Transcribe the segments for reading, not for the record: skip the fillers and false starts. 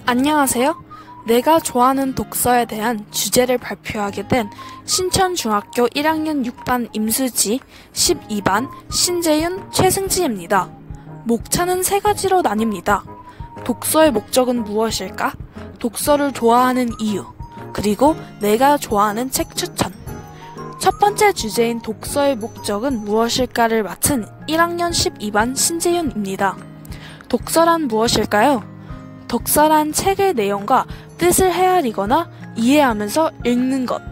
안녕하세요. 내가 좋아하는 독서에 대한 주제를 발표하게 된 신천중학교 1학년 6반 임수지, 12반 신재윤, 최승지입니다. 목차는 세 가지로 나뉩니다. 독서의 목적은 무엇일까? 독서를 좋아하는 이유, 그리고 내가 좋아하는 책 추천. 첫 번째 주제인 독서의 목적은 무엇일까를 맡은 1학년 12반 신재윤입니다. 독서란 무엇일까요? 독서란 책의 내용과 뜻을 헤아리거나 이해하면서 읽는 것,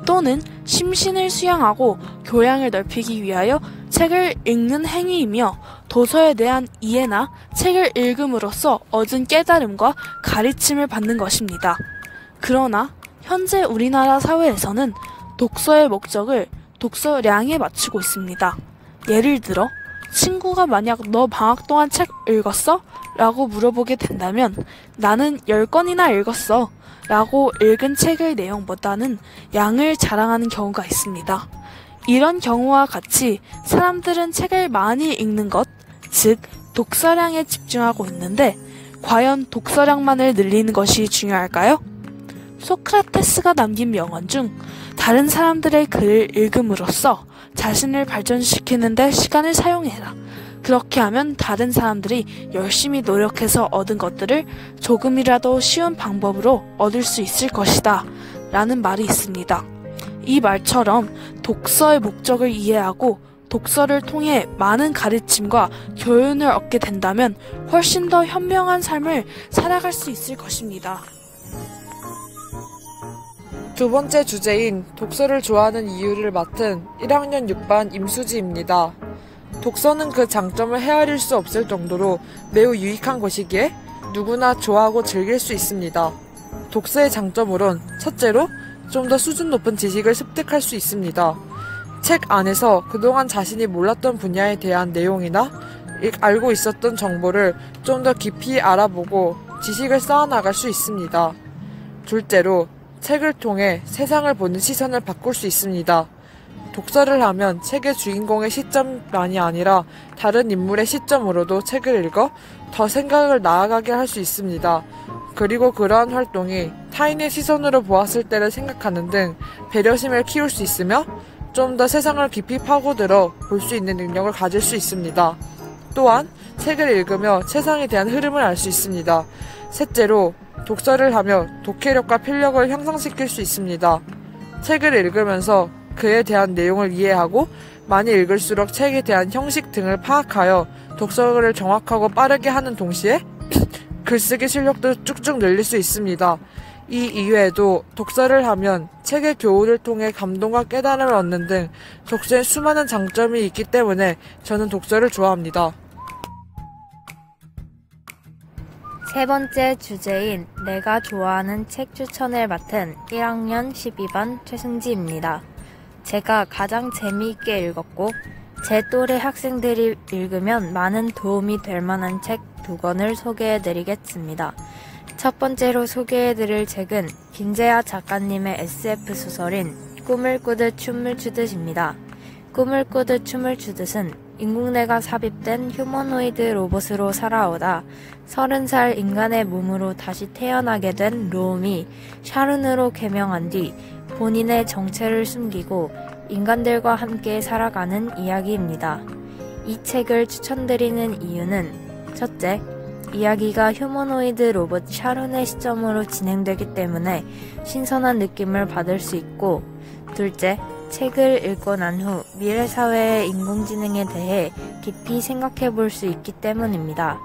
또는 심신을 수양하고 교양을 넓히기 위하여 책을 읽는 행위이며, 도서에 대한 이해나 책을 읽음으로써 얻은 깨달음과 가르침을 받는 것입니다. 그러나 현재 우리나라 사회에서는 독서의 목적을 독서량에 맞추고 있습니다. 예를 들어 친구가 만약 "너 방학 동안 책 읽었어? 라고 물어보게 된다면 "나는 10권이나 읽었어" 라고 읽은 책의 내용보다는 양을 자랑하는 경우가 있습니다. 이런 경우와 같이 사람들은 책을 많이 읽는 것, 즉 독서량에 집중하고 있는데, 과연 독서량만을 늘리는 것이 중요할까요? 소크라테스가 남긴 명언 중 "다른 사람들의 글을 읽음으로써 자신을 발전시키는 데 시간을 사용해라. 그렇게 하면 다른 사람들이 열심히 노력해서 얻은 것들을 조금이라도 쉬운 방법으로 얻을 수 있을 것이다" 라는 말이 있습니다. 이 말처럼 독서의 목적을 이해하고 독서를 통해 많은 가르침과 교훈을 얻게 된다면 훨씬 더 현명한 삶을 살아갈 수 있을 것입니다. 두 번째 주제인 독서를 좋아하는 이유를 맡은 1학년 6반 임수지입니다. 독서는 그 장점을 헤아릴 수 없을 정도로 매우 유익한 것이기에 누구나 좋아하고 즐길 수 있습니다. 독서의 장점으론 첫째로 좀 더 수준 높은 지식을 습득할 수 있습니다. 책 안에서 그동안 자신이 몰랐던 분야에 대한 내용이나 알고 있었던 정보를 좀 더 깊이 알아보고 지식을 쌓아나갈 수 있습니다. 둘째로 책을 통해 세상을 보는 시선을 바꿀 수 있습니다. 독서를 하면 책의 주인공의 시점만이 아니라 다른 인물의 시점으로도 책을 읽어 더 생각을 나아가게 할 수 있습니다. 그리고 그러한 활동이 타인의 시선으로 보았을 때를 생각하는 등 배려심을 키울 수 있으며 좀 더 세상을 깊이 파고들어 볼 수 있는 능력을 가질 수 있습니다. 또한 책을 읽으며 세상에 대한 흐름을 알 수 있습니다. 셋째로 독서를 하며 독해력과 필력을 향상시킬 수 있습니다. 책을 읽으면서 그에 대한 내용을 이해하고 많이 읽을수록 책에 대한 형식 등을 파악하여 독서를 정확하고 빠르게 하는 동시에 글쓰기 실력도 쭉쭉 늘릴 수 있습니다. 이 이외에도 독서를 하면 책의 교훈을 통해 감동과 깨달음을 얻는 등 독서에 수많은 장점이 있기 때문에 저는 독서를 좋아합니다. 세 번째 주제인 내가 좋아하는 책 추천을 맡은 1학년 12반 최승지입니다. 제가 가장 재미있게 읽었고 제 또래 학생들이 읽으면 많은 도움이 될 만한 책 2권을 소개해드리겠습니다. 첫 번째로 소개해드릴 책은 김재하 작가님의 SF 소설인 꿈을 꾸듯 춤을 추듯입니다. 꿈을 꾸듯 춤을 추듯은 인공뇌가 삽입된 휴머노이드 로봇으로 살아오다 30살 인간의 몸으로 다시 태어나게 된 로움이 샤룬으로 개명한 뒤 본인의 정체를 숨기고 인간들과 함께 살아가는 이야기입니다. 이 책을 추천드리는 이유는 첫째, 이야기가 휴머노이드 로봇 샤룬의 시점으로 진행되기 때문에 신선한 느낌을 받을 수 있고, 둘째, 책을 읽고 난 후 미래 사회의 인공지능에 대해 깊이 생각해 볼 수 있기 때문입니다.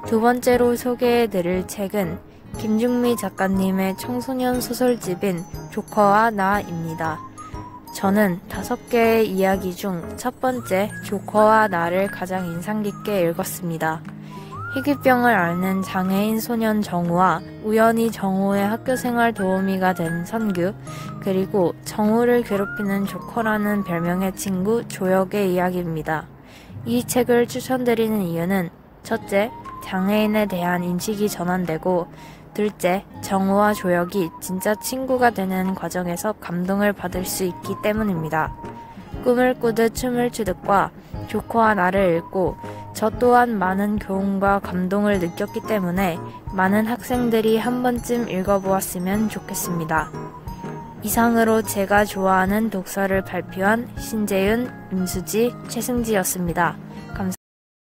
두 번째로 소개해드릴 책은 김중미 작가님의 청소년 소설집인 조커와 나입니다. 저는 5개의 이야기 중 첫 번째 조커와 나를 가장 인상 깊게 읽었습니다. 희귀병을 앓는 장애인 소년 정우와 우연히 정우의 학교생활 도우미가 된 선규, 그리고 정우를 괴롭히는 조커라는 별명의 친구 조혁의 이야기입니다. 이 책을 추천드리는 이유는 첫째, 장애인에 대한 인식이 전환되고, 둘째, 정우와 조혁이 진짜 친구가 되는 과정에서 감동을 받을 수 있기 때문입니다. 꿈을 꾸듯 춤을 추듯과 조커와 나를 읽고 저 또한 많은 교훈과 감동을 느꼈기 때문에 많은 학생들이 한 번쯤 읽어보았으면 좋겠습니다. 이상으로 제가 좋아하는 독서를 발표한 신재윤, 임수지, 최승지였습니다. 감사합니다.